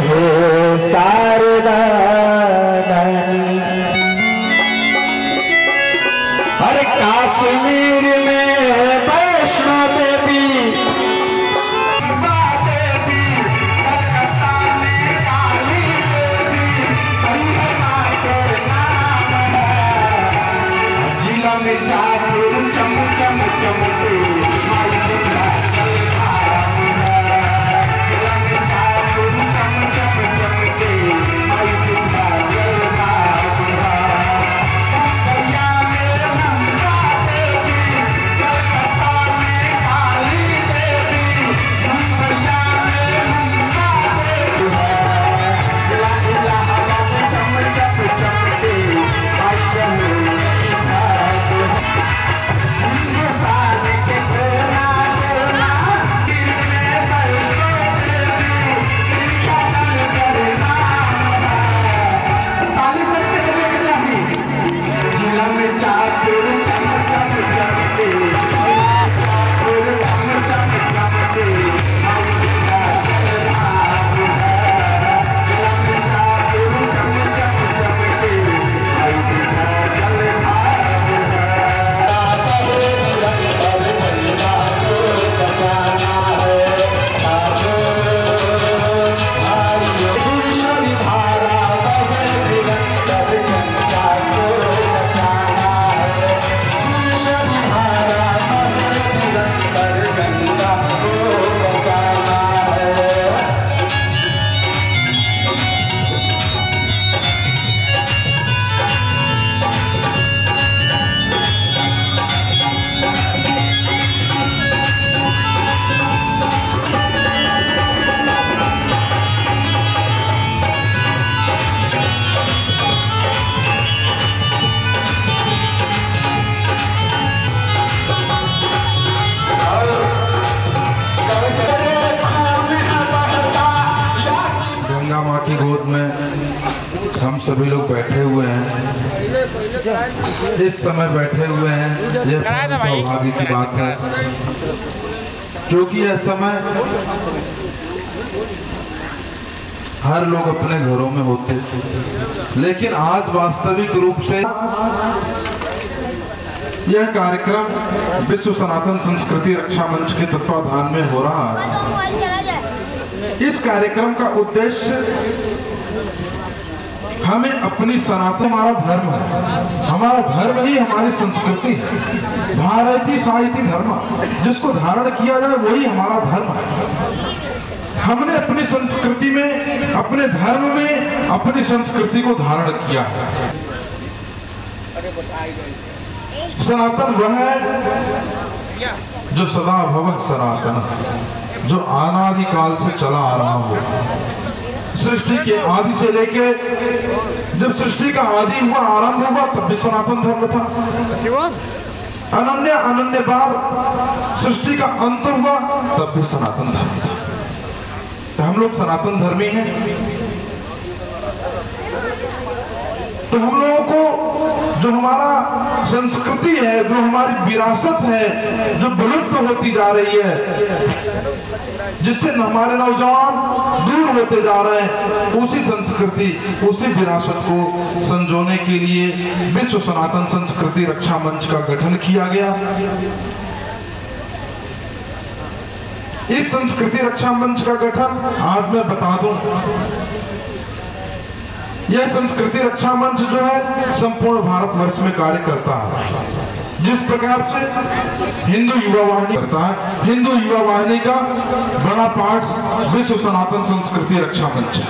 हे शारदा अरे कश्मीर में वैष्णो देवी, कलकत्ता में काली देवी, जिला मिर्जापुर चम चम चमके माई दुर्गा जिला मिर्जापुर चम चम चमके माई दुर्गा की गोद में हम सभी लोग बैठे हुए हैं, इस समय बैठे हुए हैं, यह सौभाग्य की बात है क्योंकि यह समय हर लोग अपने घरों में होते, लेकिन आज वास्तविक रूप से यह कार्यक्रम विश्व सनातन संस्कृति रक्षा मंच के तत्वाधान में हो रहा है। इस कार्यक्रम का उद्देश्य हमें अपनी सनातन, हमारा धर्म है, हमारा धर्म ही हमारी संस्कृति है, भारतीय साहित्य धर्म जिसको धारण किया जाए वही हमारा धर्म है। हमने अपनी संस्कृति में, अपने धर्म में अपनी संस्कृति को धारण किया है। सनातन वह है जो सदा भव सनातन, जो अनादि काल से चला आ रहा हो। सृष्टि के आदि से लेके जब सृष्टि का आदि हुआ, आरंभ हुआ, तब भी सनातन धर्म था। अनन्य अनन्य बार सृष्टि का अंत हुआ, तब भी सनातन धर्म था। तो हम लोग सनातन धर्मी हैं। तो हम लोगों को जो हमारा संस्कृति है, जो हमारी विरासत है, जो विलुप्त होती जा रही है, जिससे हमारे नौजवान दूर होते जा रहे हैं, उसी संस्कृति, उसी विरासत को संजोने के लिए विश्व सनातन संस्कृति रक्षा मंच का गठन किया गया। इस संस्कृति रक्षा मंच का गठन आज मैं बता दूं, यह संस्कृति रक्षा मंच जो है संपूर्ण भारतवर्ष में कार्य करता है। जिस प्रकार से हिंदू युवा वाहिनी करता है, हिंदू युवा वाहिनी का बड़ा पार्ट विश्व सनातन संस्कृति रक्षा मंच है।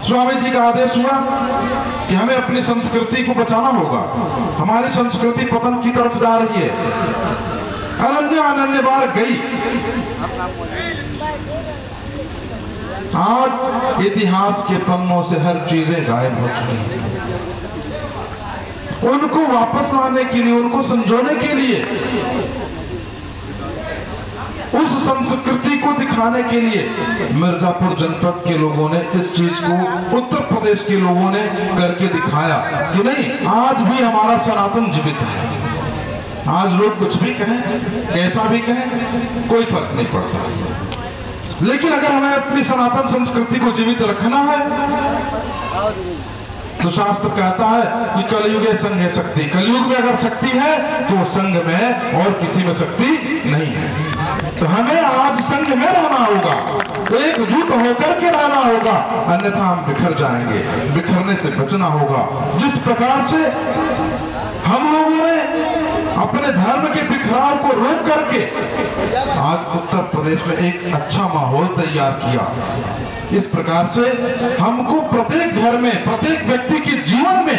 स्वामी जी का आदेश हुआ कि हमें अपनी संस्कृति को बचाना होगा, हमारी संस्कृति पतन की तरफ जा रही है, अनन्य अनन्य बार गई। आज इतिहास के पन्नों से हर चीजें गायब हो चुकी हैं। उनको वापस लाने के लिए, उनको संजोने के लिए, उस संस्कृति को दिखाने के लिए मिर्जापुर जनपद के लोगों ने इस चीज को, उत्तर प्रदेश के लोगों ने करके दिखाया कि नहीं, आज भी हमारा सनातन जीवित है। आज लोग कुछ भी कहें, कैसा भी कहें, कोई फर्क नहीं पड़ता। लेकिन अगर हमें अपनी सनातन संस्कृति को जीवित रखना है तो शास्त्र कहता है कि कलयुग संघ है शक्ति। कलयुग में अगर शक्ति है तो संघ में और किसी में शक्ति नहीं है। तो हमें आज संघ में रहना होगा, एकजुट होकर के रहना होगा, अन्यथा हम बिखर जाएंगे। बिखरने से बचना होगा। जिस प्रकार से हम लोगों ने अपने धर्म के बिखराव को रोक करके आज उत्तर प्रदेश में एक अच्छा माहौल तैयार किया, इस प्रकार से हमको प्रत्येक घर में, प्रत्येक व्यक्ति के जीवन में,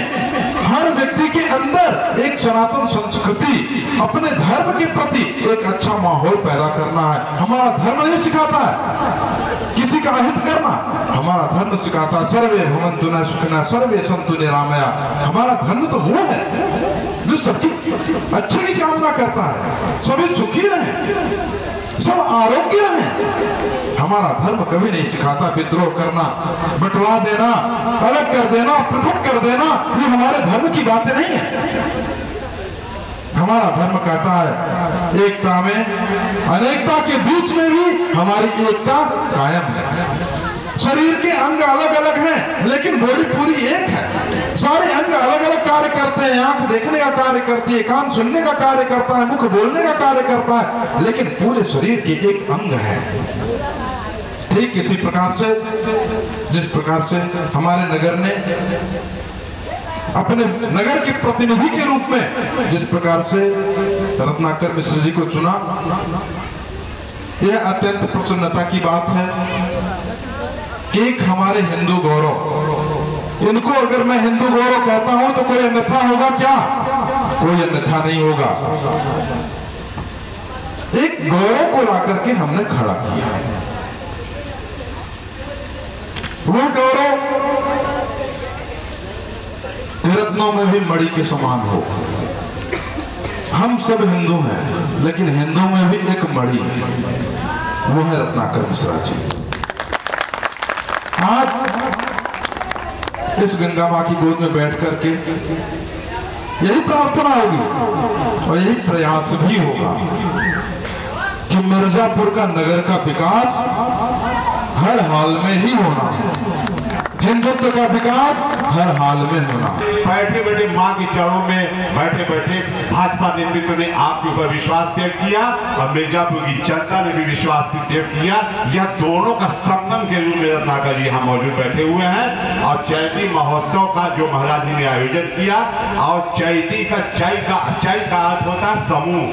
हर व्यक्ति के अंदर एक सनातन संस्कृति, अपने धर्म के प्रति एक अच्छा माहौल पैदा करना है। हमारा धर्म नहीं सिखाता है किसी का अहित करना, हमारा धर्म सिखाता है सर्वे भवन्तु न सुखिनः सर्वे सन्तु निरामया। हमारा धर्म तो वो है जो सबकी अच्छे की कामना करता है, सभी सुखी रहे, सब आरोग्य रहे। हमारा धर्म कभी नहीं सिखाता विद्रोह करना, बंटवा देना, अलग कर देना, पृथक कर देना। ये हमारे धर्म की बातें नहीं है। हमारा धर्म कहता है एकता में, अनेकता के बीच में भी हमारी एकता कायम है। शरीर के अंग अलग अलग हैं लेकिन बॉडी पूरी एक है। सारे अंग अलग अलग कार्य करते हैं। आंख देखने का कार्य करती है, कान सुनने का कार्य करता है, मुख बोलने का कार्य करता है, लेकिन पूरे शरीर के एक अंग है। ठीक इसी प्रकार से जिस प्रकार से हमारे नगर ने अपने नगर के प्रतिनिधि के रूप में जिस प्रकार से रत्नाकर मिश्र जी को चुना, यह अत्यंत प्रसन्नता की बात है कि एक हमारे हिंदू गौरव, इनको अगर मैं हिंदू गौरव कहता हूं तो कोई अन्यथा होगा क्या? कोई अन्यथा नहीं होगा। एक गौरव को लाकर के हमने खड़ा किया। वो गौरव रत्नों में भी मणि के समान हो। हम सब हिंदू हैं लेकिन हिंदू में भी एक मणि है, वो है रत्नाकर मिश्रा जी। आज इस गंगा मां की गोद में बैठ करके यही प्रार्थना होगी और यही प्रयास भी होगा कि मिर्जापुर का नगर का विकास हर हाल में ही होना है, हिंदुत्व का विकास हर हाल में होना। बैठे बैठे मां के चरणों में बैठे बैठे भाजपा नेतृत्व ने आपके ऊपर विश्वास व्यक्त किया और मिर्जापुर की जनता ने भी विश्वास व्यक्त किया। यह दोनों का संगम के रूप में रत्नाकर जी यहाँ मौजूद बैठे हुए हैं और चैती महोत्सव का जो महाराज जी ने आयोजन किया, और चैती का चै का अर्थ होता है समूह,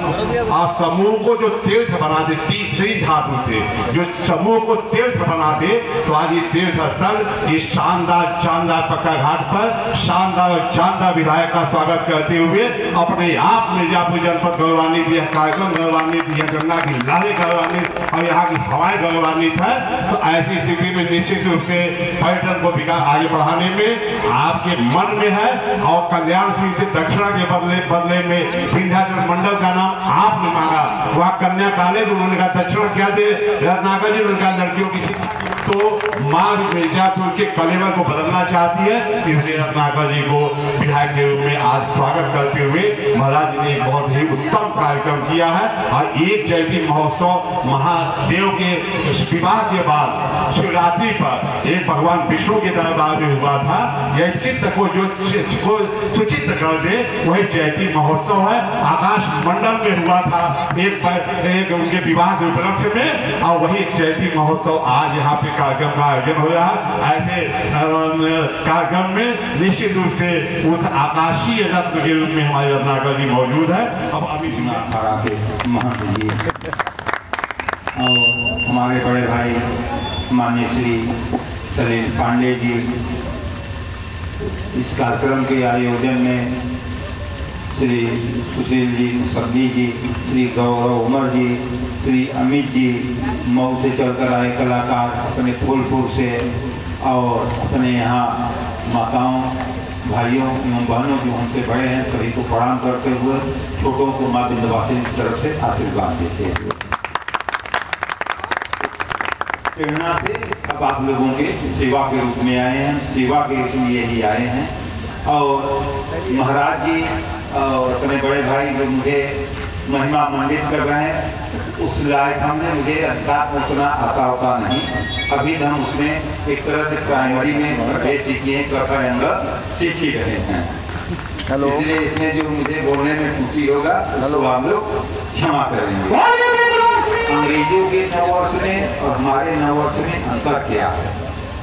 और समूह को जो तीर्थ बना दे, त्रिधातु से जो समूह को तीर्थ बना दे, तो आज ये तीर्थ स्थल, ये शानदार पक्का घाट पर शानदार और जानदार विधायक का स्वागत करते हुए अपने आप मिर्जापुर जनपद गौरवान्वित, यह कार्यक्रम गौरवान्वित, यह गंगा की लहरें गौरवान्वित और यहाँ की हवाएं गौरवान्वित है। तो ऐसी स्थिति में निश्चित रूप से पर्यटन को विकास आगे बढ़ाने में आपके मन में है, और कल्याण सिंह से दक्षिणा के बदले में विंध्याचल मंडल का नाम आपने मांगा। वह कन्या कॉलेज उन्होंने कहा दक्षिणा क्या दे, रत्नाकर जी उन्होंने कहा लड़कियों की शिक्षा। तो मां मिर्जापुर के कलेवर को बदलना चाहती है, इसलिए रत्नाकर जी को विधायक के रूप में आज स्वागत करते हुए महाराज जी ने एक बहुत ही उत्तम कार्यक्रम किया है। और एक चैती महोत्सव महादेव के विवाह के बाद शिवरात्रि पर एक भगवान विष्णु के दरबार में हुआ था। यह चित्त को जो सुचित्त कर दे वही चैती महोत्सव है। आकाश मंडल में हुआ था एक उनके विवाह के उपलक्ष्य में, और वही चैती महोत्सव आज यहाँ पे कार्यक्रम का आयोजन हो रहा है। ऐसे कार्यक्रम में निश्चित रूप से उस आकाशीय रत्न के रूप में हमारे रत्नाकर जी मौजूद है। अब अभी अखाड़ा के महंत जी और हमारे बड़े भाई माननीय श्री सलील पांडे जी इस कार्यक्रम के आयोजन में, श्री सुशील जी मुसद्दी जी, श्री गौरव उमर जी, श्री अमित जी, मऊ से चलकर आए कलाकार अपने फूलपुर से, और अपने यहाँ माताओं भाइयों एवं बहनों जो हमसे बड़े हैं सभी को प्रणाम करते हुए छोटों को माँ विंध्यवासिनी की तरफ से आशीर्वाद देते हुए प्रेरणा से अब आप लोगों के सेवा के रूप में आए हैं, सेवा के लिए ही आए हैं। और महाराज जी और अपने बड़े भाई जो मुझे महिमा मंडित कर रहे हैं। उस लायक हमने मुझे अध्यात्म उतना आता होता नहीं। अभी हम उसमें एक तरह से प्राइमरी में पढ़े सीखे अंग सीख ही रहे हैं। इसलिए इसमें जो मुझे बोलने में त्रुटि होगा तो आप लोग क्षमा करेंगे। अंग्रेजों के नववर्ष में और हमारे नववर्ष में अंतर क्या है?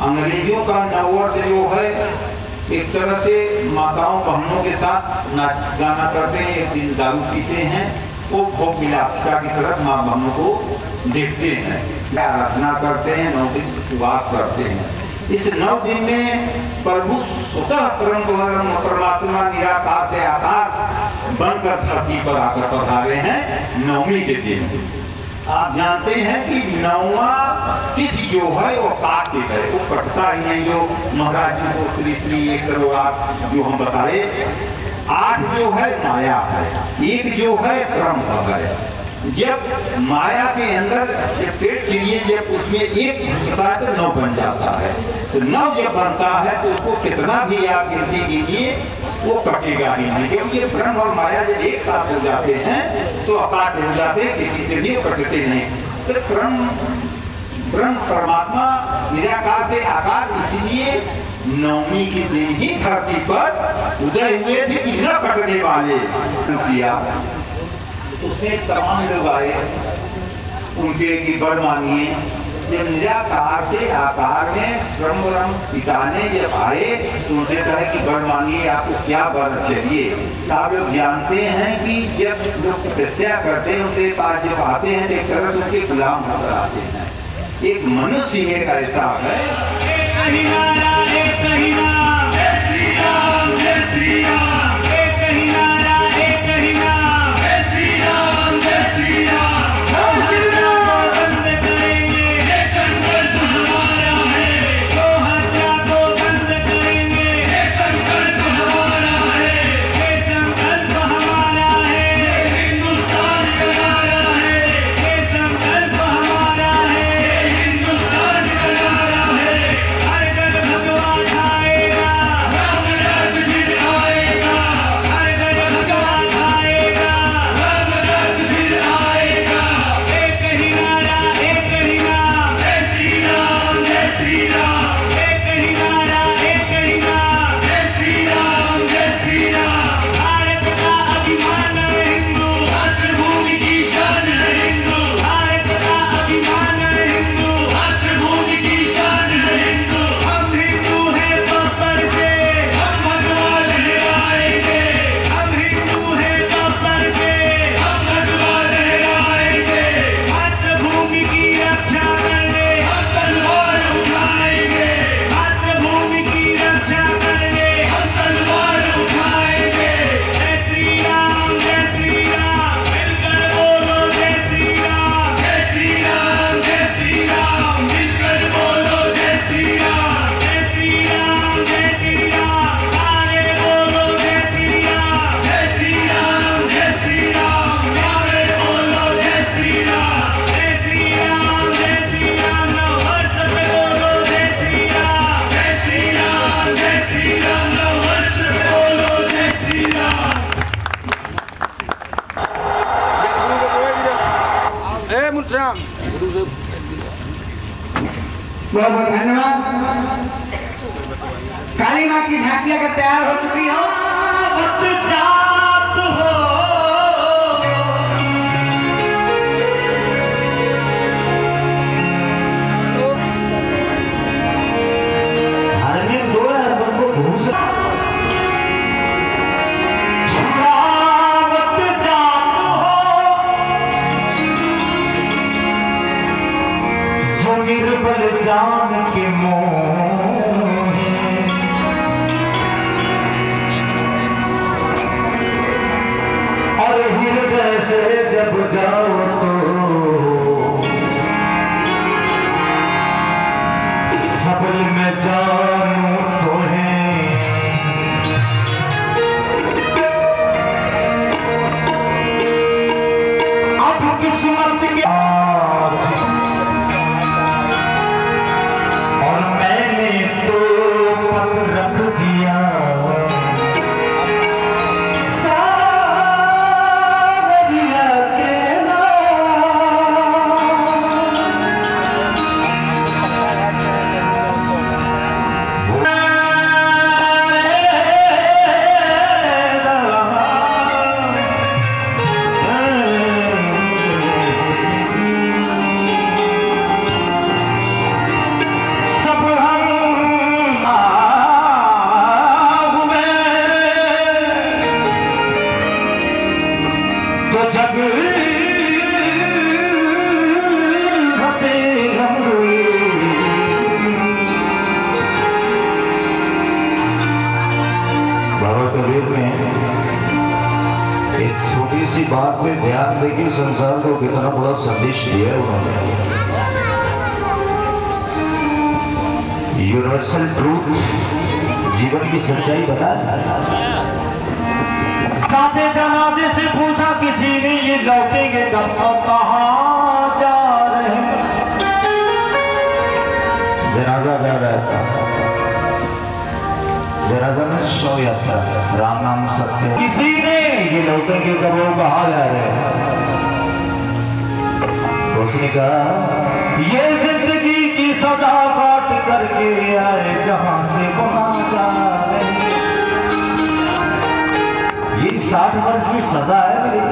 अंग्रेजों का नववर्ष जो है एक तरह से माताओं बहनों के साथ नाच गाना करते हैं, एक दिन दारू पीते हैं, वो भोग विलासिता की तरफ माँ बहनों को देखते हैं, आराधना करते हैं, 9 दिन उपवास करते हैं। इस 9 दिन में प्रभु स्वतः परमात्मा निराकार से आकाश बनकर धरती पर आकर पधारे हैं। नवमी के दिन आप जानते हैं कि 9वां तिथि जो है वो काट है, वो कटता ही नहीं। जो महाराज जी को श्री श्री 1 करोड़ 8 जो हम बताए, 8 जो है माया है, 1 जो है ब्रह्म है। जब माया के अंदर जब पेट चिड़िए जब उसमें 1 होता है तो 9 बन जाता है। तो 9 जब बनता है तो उसको कितना भी आप गिनती कीजिए वो कटेगा ही नहीं, क्योंकि ये ब्रह्म और माया जब एक साथ हो जाते हैं तो अकाट हो जाते हैं, किसी से भी कटते नहीं। तो ब्रह्म परमात्मा निराकार से आकार, इसलिए 9वीं के दिन ही धरती पर उदय हुए थे कि न कटने वाले किया। उसमें तमाम लोग आए, उनके की बड़ मानिए। जब निराकार से आकार में ब्रह्म पिता ने जब आए तो उनसे कहे कि बड़ मानिए आपको क्या वर चाहिए। आप लोग जानते हैं कि जब लोग तपस्या करते हैं उनके पास जब आते हैं तो एक तरह से उनके गुलाम होकर आते हैं। एक मनुष्य एक ऐसा है, बहुत बहुत धन्यवाद। काली माँ की झांकी अगर तैयार हो चुकी हो, जान के और हृदय से जब जाओ तो सबल में जानू तो है। अब किस्मत के आपने ध्यान देखिए संसार को कितना बड़ा संदेश दिया उन्होंने। यूनिवर्सल ट्रूथ, जीवन की सच्चाई बता। साथे जनाजे से पूछा किसी ने ये लौटेंगे कब और कहाँ जा रहे हैं। जनाजा गा रहा था, जनाजा में शव यात्रा, राम नाम सत्य। किसी ने ये लौटेंगे कब और कहाँ जा रहे हैं। उसने कहा ये जिंदगी की सजा काट करके आए जहां से वहां जा रहे हैं। ये 60 वर्ष की सजा है मेरी।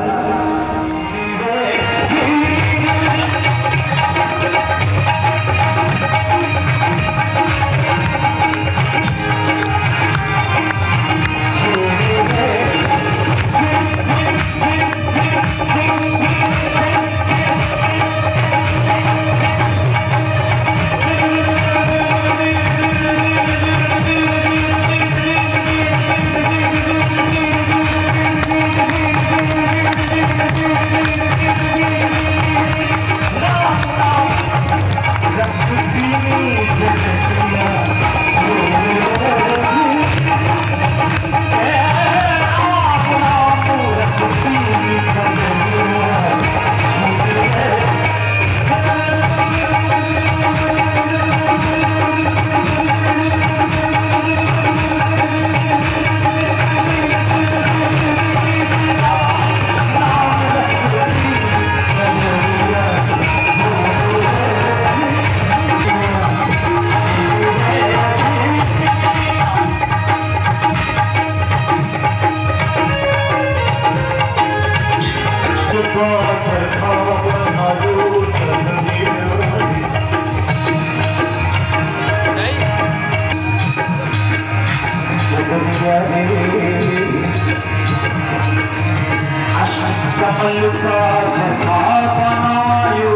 कमल का जखा बनायो,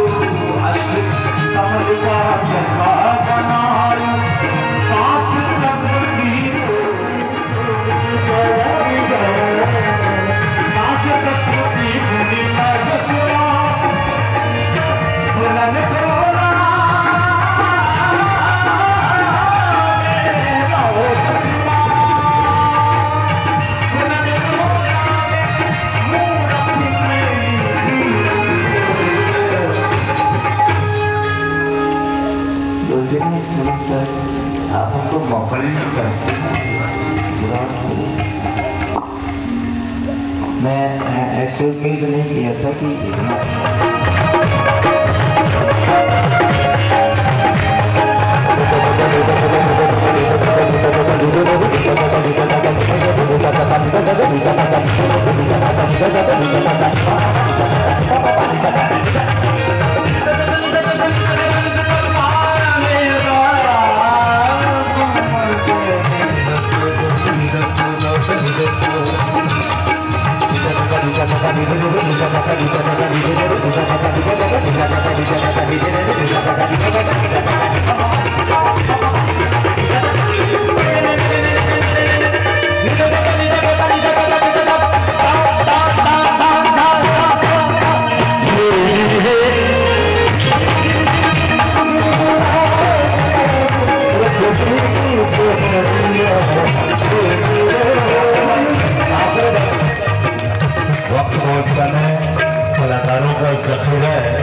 कमल का जखा बनायो, पांच तत्व पांच तत्व की भूमिका विश्वास बुलंद थोड़ा आप हमको मौका नहीं करते। मैं ऐसे उम्मीद नहीं किया था कि इतना कलाकारों का जखीरा है।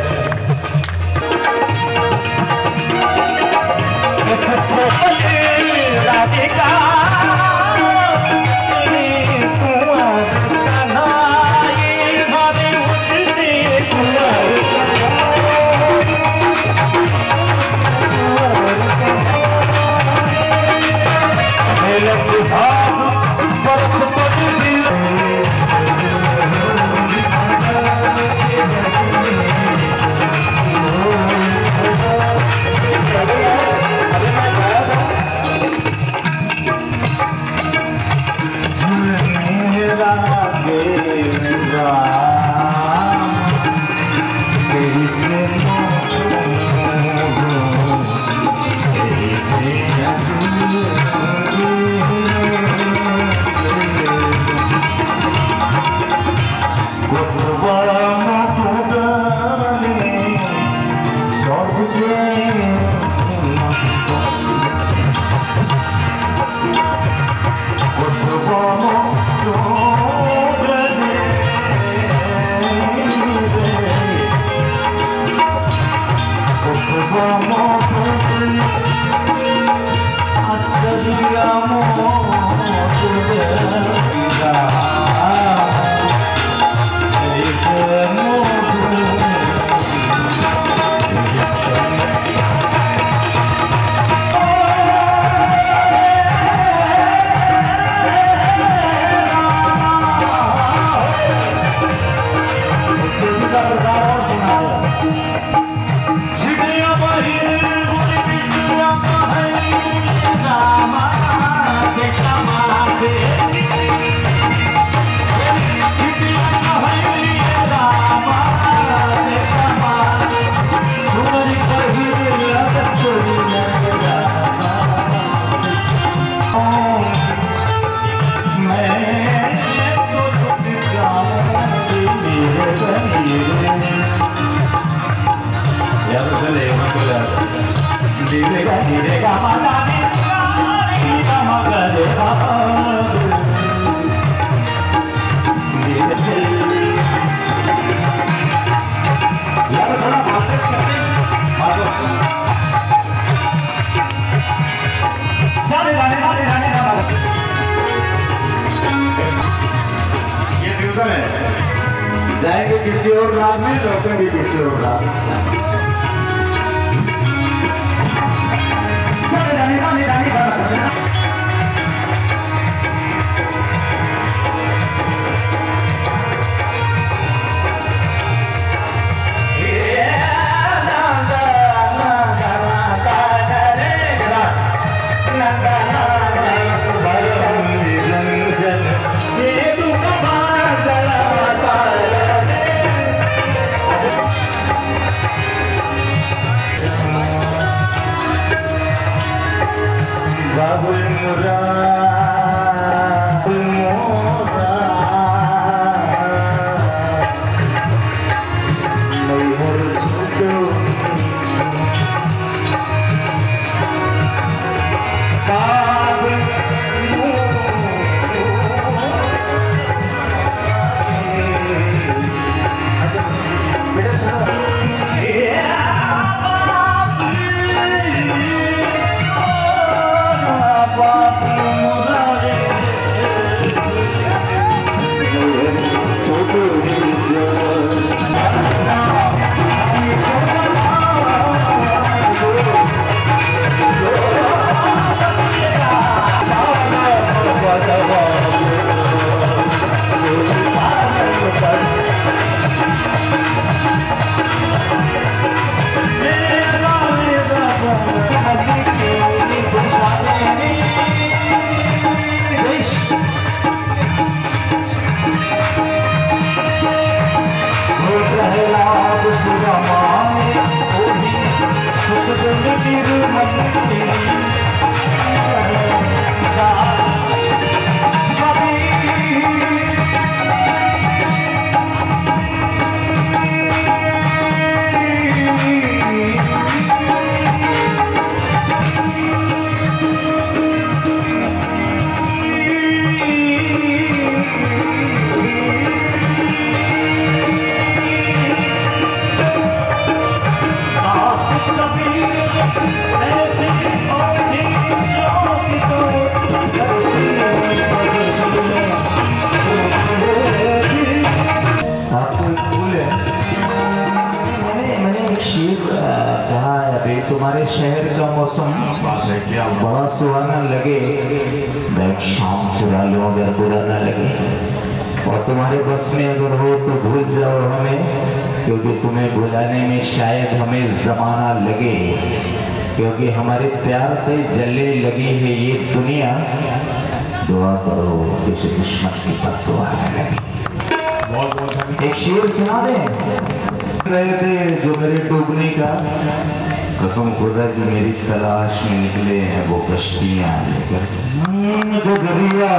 What जाएंगे किसी और राह में, लौटेंगे किसी और राह में। तुम्हारे शहर का मौसम बड़ा सुहाना लगे, शाम चुरा लो अगर बुरा ना लगे, और तुम्हारे बस में अगर हो तो भूल जाओ हमें, क्योंकि तुम्हें भुलाने में शायद हमें जमाना लगे, क्योंकि हमारे प्यार से जलने लगी है ये दुनिया। दुआ करो किसी दुश्मन की बद्दुआ न लगे। एक शेर सुना दे रहे थे जो मेरे डूबने का, कसम खुदा की मेरी तलाश में निकले हैं वो कश्तियां लेकर, जो दरिया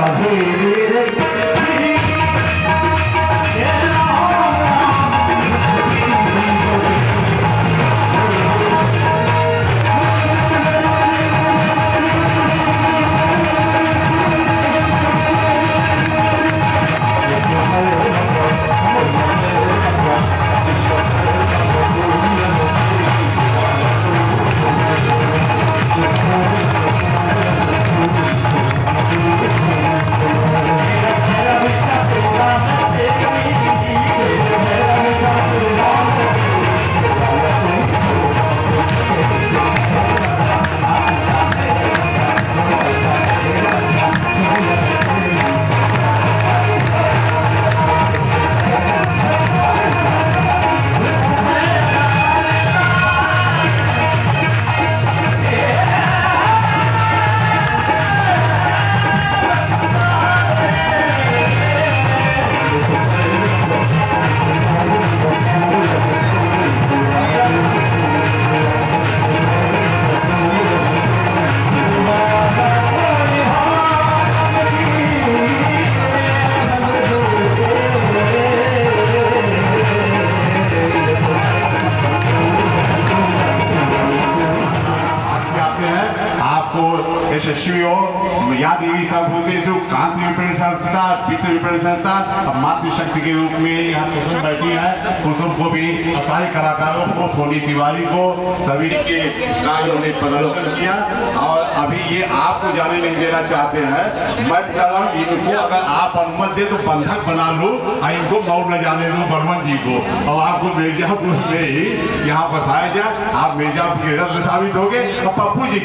या देवी सर्वभूतेषु कांति रूपेण संस्थिता, पितृ रूपेण संस्थिता। अब मातृशक्ति के रूप में यहाँ कुसुम बैठी है। कुसुम को भी सारे कलाकारों को, सोनी तिवारी को, सभी के कार्यों ने प्रदर्शन किया। और अभी ये आपको जाने नहीं देना चाहते हैं। मैं कह रहा हूँ इनको अगर आप अनुमति दे तो बंधक बना लो और इनको मऊ न जाने दो बर्मन जी को, और आपको मिर्जापुर में ही यहाँ बसाया जाए। आप मिर्जापुर के रत्न साबित हो गए। और पप्पू जी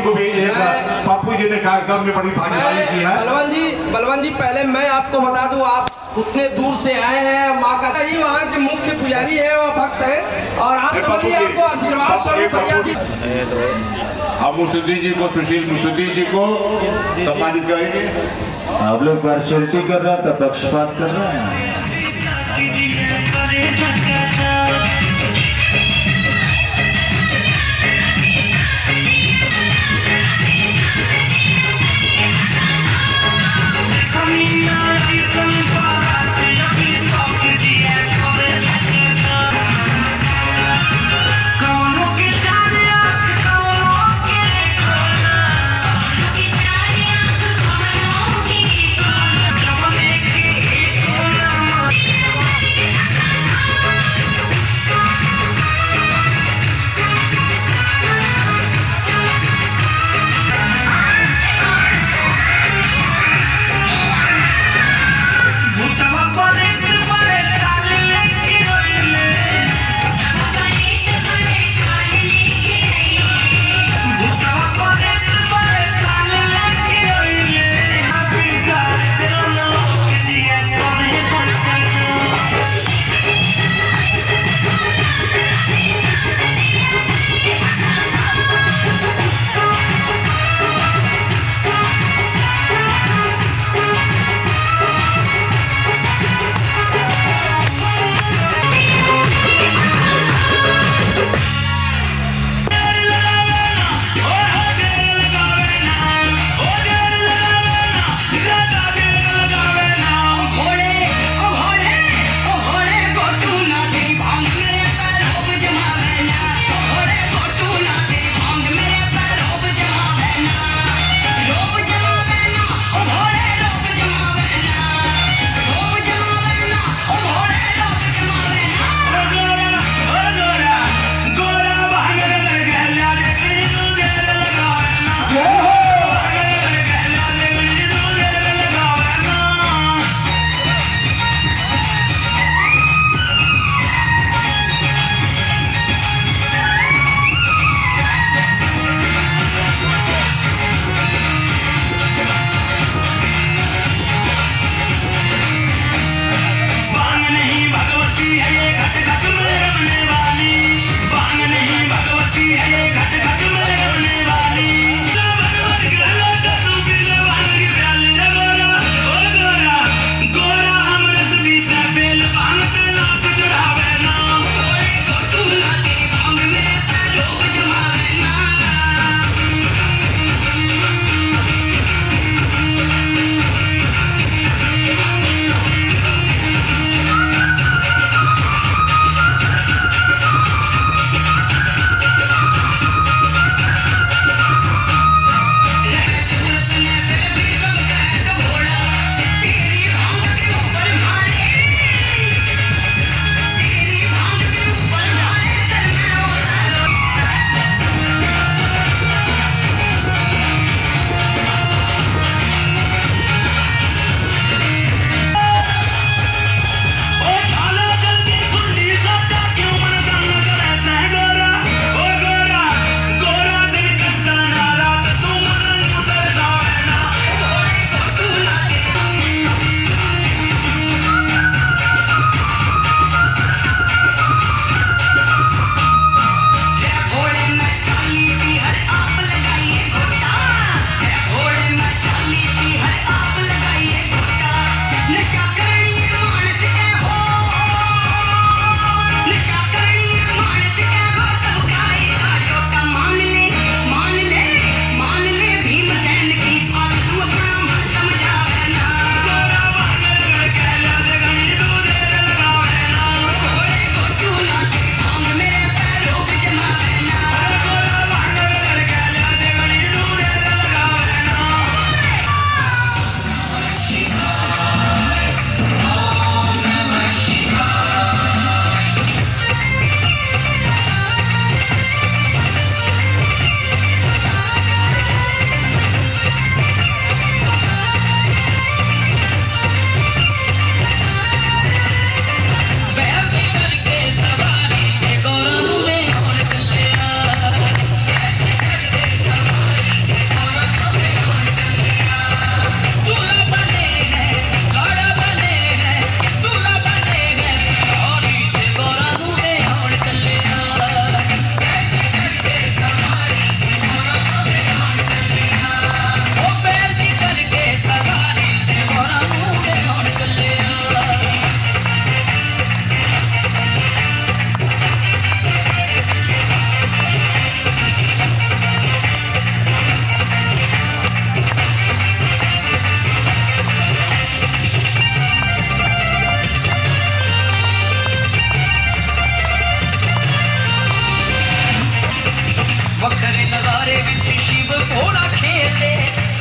को भी एक पप्पू जी ने कार्यक्रम में बड़ी भागीदारी की है। बलवंत जी पहले मैं आपको बता दूं, आप उतने दूर से आए हैं, माँ का ही वहाँ के मुख्य पुजारी है, वो भक्त है, और आप आपको आशीर्वाद स्वरूप भैया जी। अब मुसुद्दीन जी को, सुशील मुसुद्दीन जी को सम्मानित करेंगे। आप लोग पार्शियलिटी कर रहे हैं तो पक्षपात कर रहे हैं।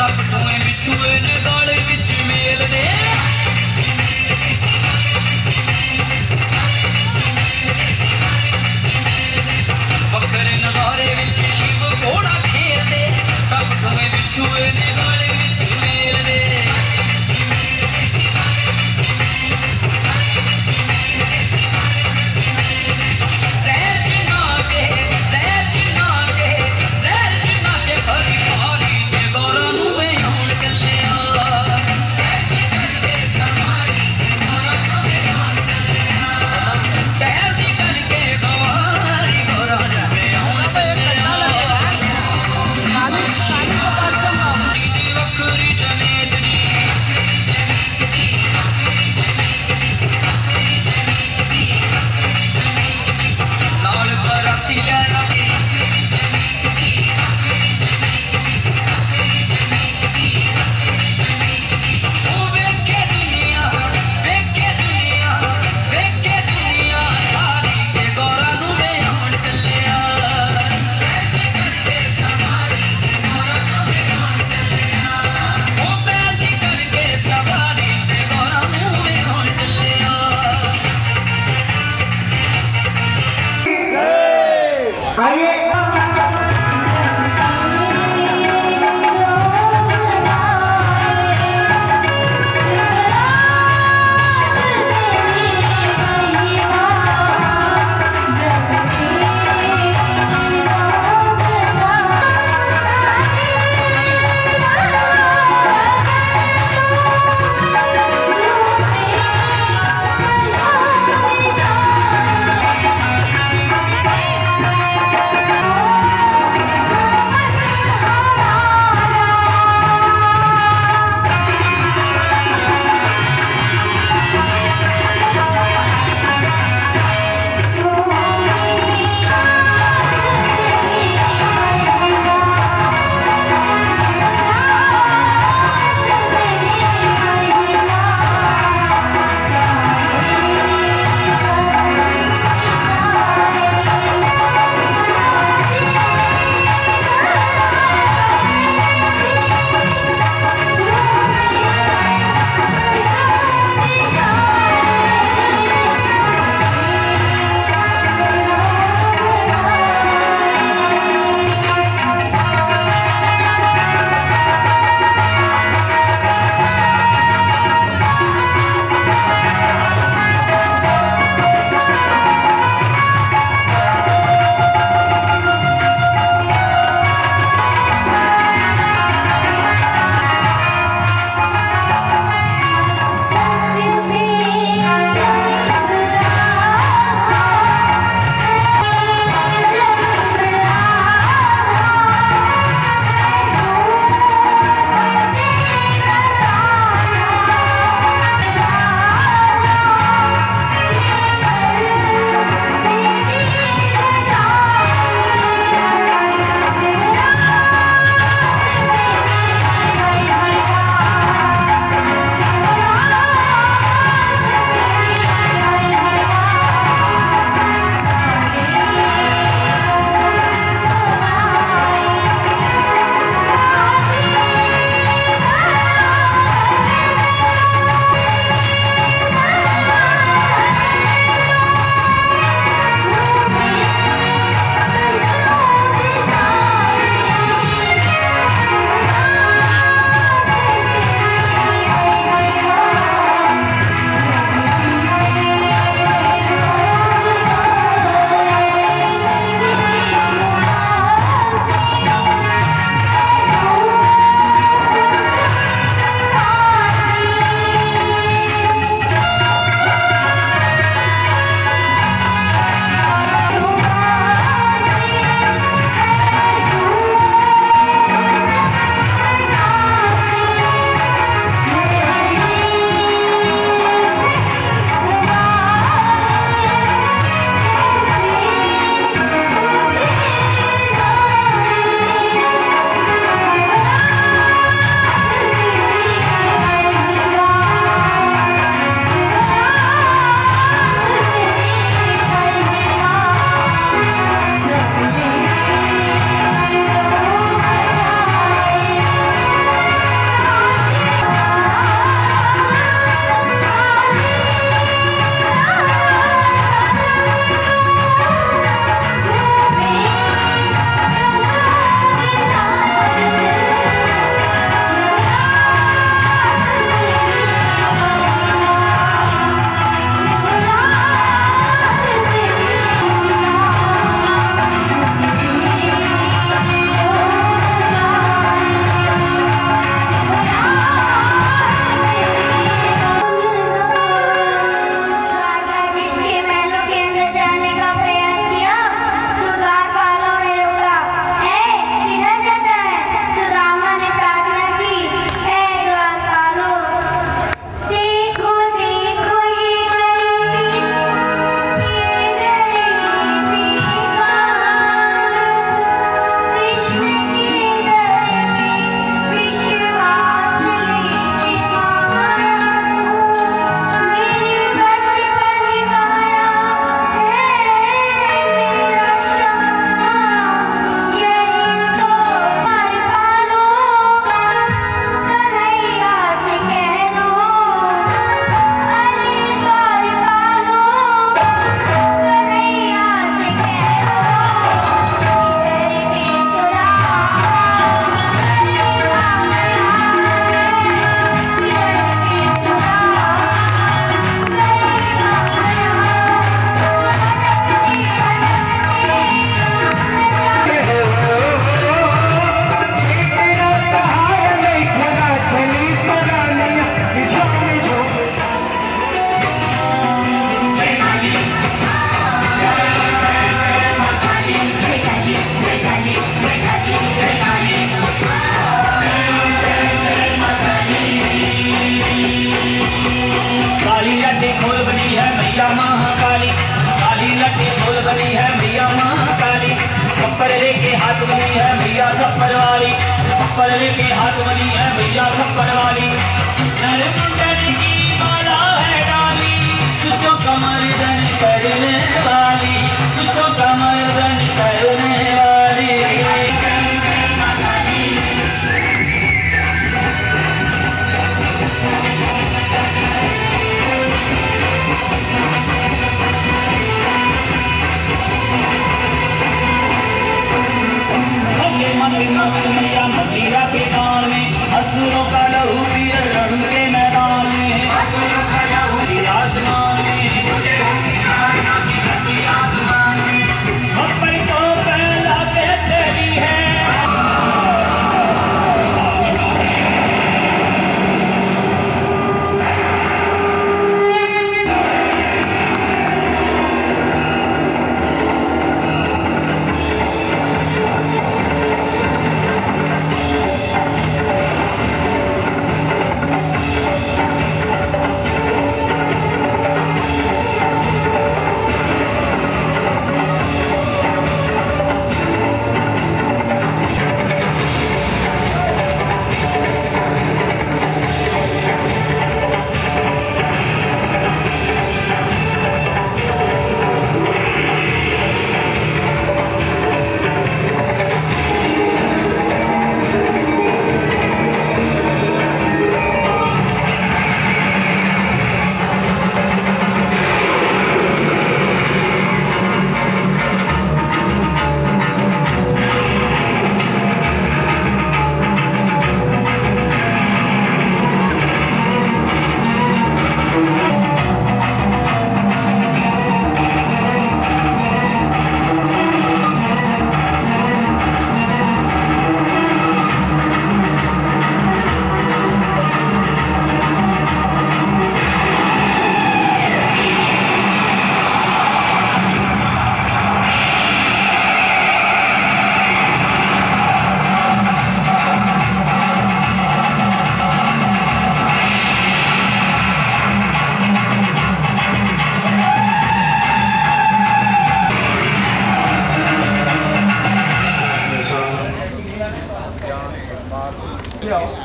सब धुएं बिछुए ने गाले विच मेल दे बकरे नगारे विच शिव घोड़ा खेल दे सब धुएं बिछुए ने गाले विच मेल दे बनी है भैया थप्पड़ वाली, थप्पड़ लेके हाथ बनी है भैया थप्पड़ वाली। नरमुंडन की माला है डाली, तुझको कमर धन करने वाली, तुझको कमर धन करने वाली। मैया मजीरा के कान में, असुरों का लहू पिए रण के मैदान में, आसमान में थप्पड़ को पहला के तेरी है।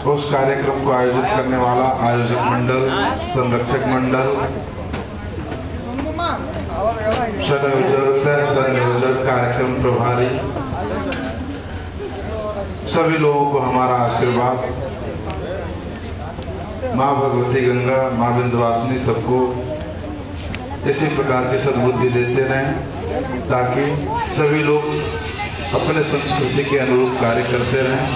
उस कार्यक्रम को आयोजित करने वाला आयोजक मंडल, संरक्षक मंडल, संयोजक, कार्यक्रम प्रभारी, सभी लोगों को हमारा आशीर्वाद। माँ भगवती गंगा, माँ विंध्यवासिनी सबको इसी प्रकार की सद्बुद्धि देते रहें ताकि सभी लोग अपने संस्कृति के अनुरूप कार्य करते रहें।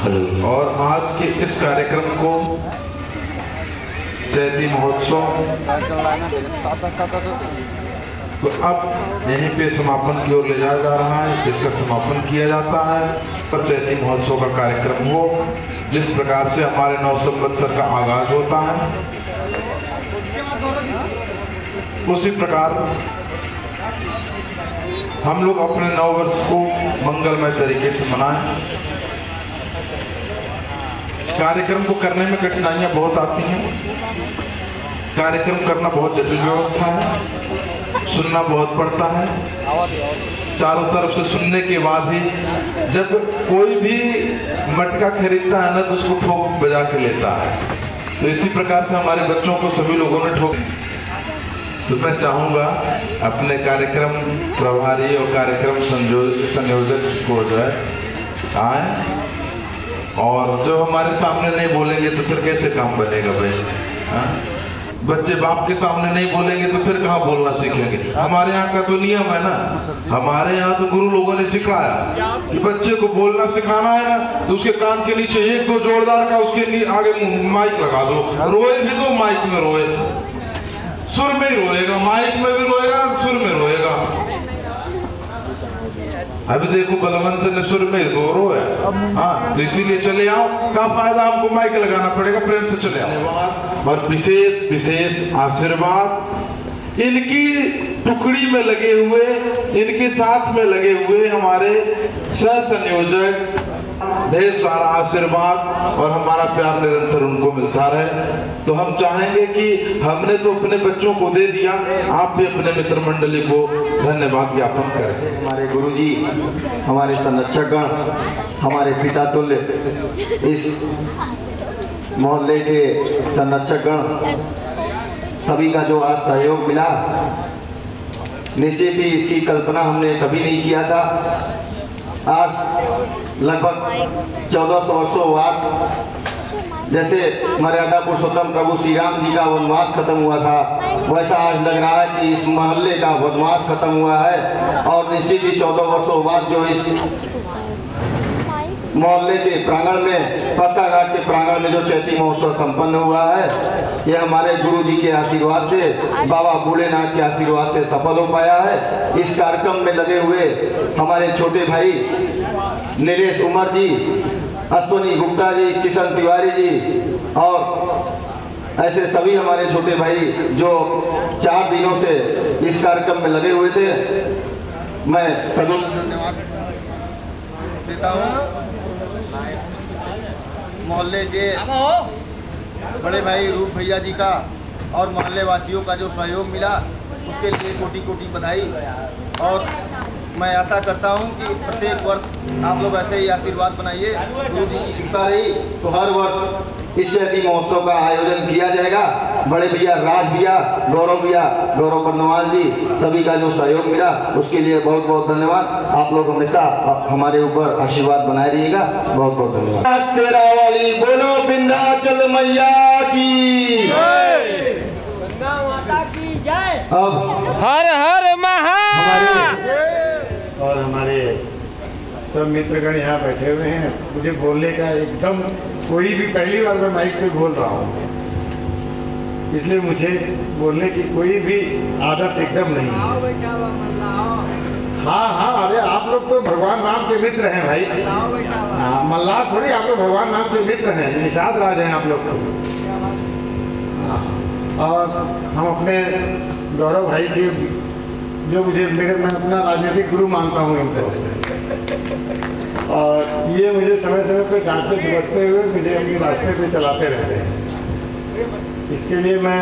और आज के इस कार्यक्रम को चैती महोत्सव तो अब यहीं पे समापन की ओर ले जाया जा रहा है। इसका समापन किया जाता है पर चैती महोत्सव का कार्यक्रम हो जिस प्रकार से हमारे नव संवत्सर का आगाज होता है उसी प्रकार हम लोग अपने नव वर्ष को मंगलमय तरीके से मनाएं। कार्यक्रम को करने में कठिनाइयां बहुत आती हैं। कार्यक्रम करना बहुत जटिल व्यवस्था है, सुनना बहुत पड़ता है। चारों तरफ से सुनने के बाद ही जब कोई भी मटका खरीदता है ना तो उसको ठोक बजा के लेता है। तो इसी प्रकार से हमारे बच्चों को सभी लोगों ने ठोक। तो मैं चाहूँगा अपने कार्यक्रम प्रभारी और कार्यक्रम संयोजक को जो है आए, और जो हमारे सामने नहीं बोलेंगे तो फिर कैसे काम बनेगा भाई? हाँ? बच्चे बाप के सामने नहीं बोलेंगे तो फिर कहाँ बोलना सीखेंगे? हमारे यहाँ का तो नियम है ना, हमारे यहाँ तो गुरु लोगों ने सिखाया कि बच्चे को बोलना सिखाना है ना तो उसके कान के नीचे एक दो जोरदार का उसके आगे माइक लगा दो। रोए भी तो माइक में रोए, सुर में ही रोएगा, माइक में भी रोएगा, सुर में रोएगा। अभी देखो बलवंत ने सुर में रो है। हाँ, तो इसीलिए चले आओ, क्या फायदा, हमको माइक लगाना पड़ेगा, प्रेम से चले आओ। और विशेष विशेष आशीर्वाद इनकी टुकड़ी में लगे हुए, इनके साथ में लगे हुए हमारे सह संयोजक ढेर सारा आशीर्वाद और हमारा प्यार निरंतर उनको मिलता रहे। तो हम चाहेंगे कि हमने तो अपने बच्चों को दे दिया, आप भी अपने मित्र मंडली को धन्यवाद ज्ञापन करें। हमारे गुरुजी, हमारे संरक्षकगण, हमारे पिता तुल्य इस मोहल्ले के संरक्षकगण सभी का जो आज सहयोग मिला, निश्चित ही इसकी कल्पना हमने कभी नहीं किया था। आज लगभग 1400 वर्षों बाद जैसे मर्यादा पुरुषोत्तम प्रभु श्री राम जी का वनवास खत्म हुआ था, वैसा आज लग रहा है कि इस मोहल्ले का वनवास खत्म हुआ है। और निश्चित ही 14 वर्षों बाद जो इस मोहल्ले के प्रांगण में, पक्का घाट के प्रांगण में जो चैती महोत्सव संपन्न हुआ है, ये हमारे गुरु जी के आशीर्वाद से, बाबा भोलेनाथ के आशीर्वाद से सफल हो पाया है। इस कार्यक्रम में लगे हुए हमारे छोटे भाई नीलेश उमर जी, अश्वनी गुप्ता जी, किशन तिवारी जी और ऐसे सभी हमारे छोटे भाई जो 4 दिनों से इस कार्यक्रम में लगे हुए थे, मैं सभी धन्यवाद देता हूँ। मोहल्ले के बड़े भाई रूप भैया जी का और मोहल्ले वासियों का जो सहयोग मिला, उसके लिए कोटि कोटि बधाई। और मैं आशा करता हूं कि प्रत्येक वर्ष आप लोग ऐसे ही आशीर्वाद बनाइए, गुरु जी की कृपा रही तो हर वर्ष इस चैती महोत्सव का आयोजन किया जाएगा। बड़े भैया राज भैया, गौरव बर्नवाल जी, सभी का जो सहयोग मिला उसके लिए बहुत बहुत धन्यवाद। आप लोग हमेशा हमारे ऊपर आशीर्वाद बनाए रहिएगा। बहुत बहुत धन्यवाद। शेरा वाली बोलो, विंध्याचल मैया की जय, माता की जय। अब हर हर महादेव। और हमारे सब मित्रगण यहाँ बैठे हुए हैं। मुझे बोलने का एकदम कोई भी, पहली बार मैं माइक पे बोल रहा हूँ, इसलिए मुझे बोलने की कोई भी आदत एकदम नहीं है। हाँ, अरे आप लोग तो भगवान राम के मित्र हैं भाई। हाँ, मल्लाह थोड़ी, आप लोग भगवान राम के मित्र हैं, निषाद राज हैं आप लोग तो। और हम अपने गौरव भाई की, जो मैं अपना राजनीतिक गुरु मानता हूँ इनको, और ये मुझे समय समय पे डांटते झपटते हुए मुझे अपने रास्ते पे चलाते रहते हैं। इसके लिए मैं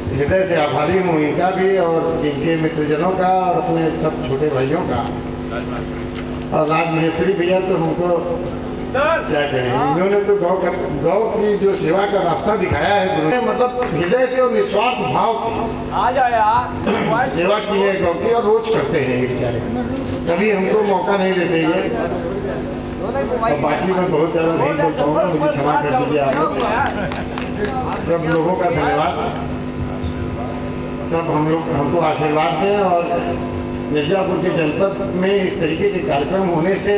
हृदय से आभारी हूँ इनका भी, और इनके मित्रजनों का, और अपने सब छोटे भाइयों का। और राज महेश्वरी भैया तो हमको क्या कहें, इन्होंने तो गौ की जो सेवा का रास्ता दिखाया है गुरु ने, मतलब हृदय से और निस्वार्थ भाव से सेवा की है गौ की, और रोज करते हैं ये बेचारे, कभी हमको मौका नहीं देते ये। और बाकी मैं बहुत ज़्यादा नहीं बोलता हूँ, मुझे क्षमा कर दीजिए आप। सब लोगों का धन्यवाद। सब हम लोग हमको आशीर्वाद दें, और मिर्ज़ापुर के जनपद में इस तरीके के कार्यक्रम होने से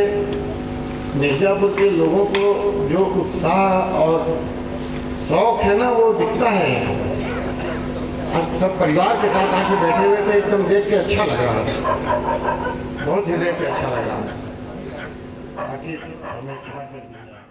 मिर्ज़ापुर के लोगों को जो उत्साह और शौक है ना, वो दिखता है। हम सब परिवार के साथ आके बैठे हुए थे, एकदम देख के अच्छा लग रहा था, बहुत हृदय से अच्छा लग रहा था। बाकी हमें क्षमा कर दीजिए।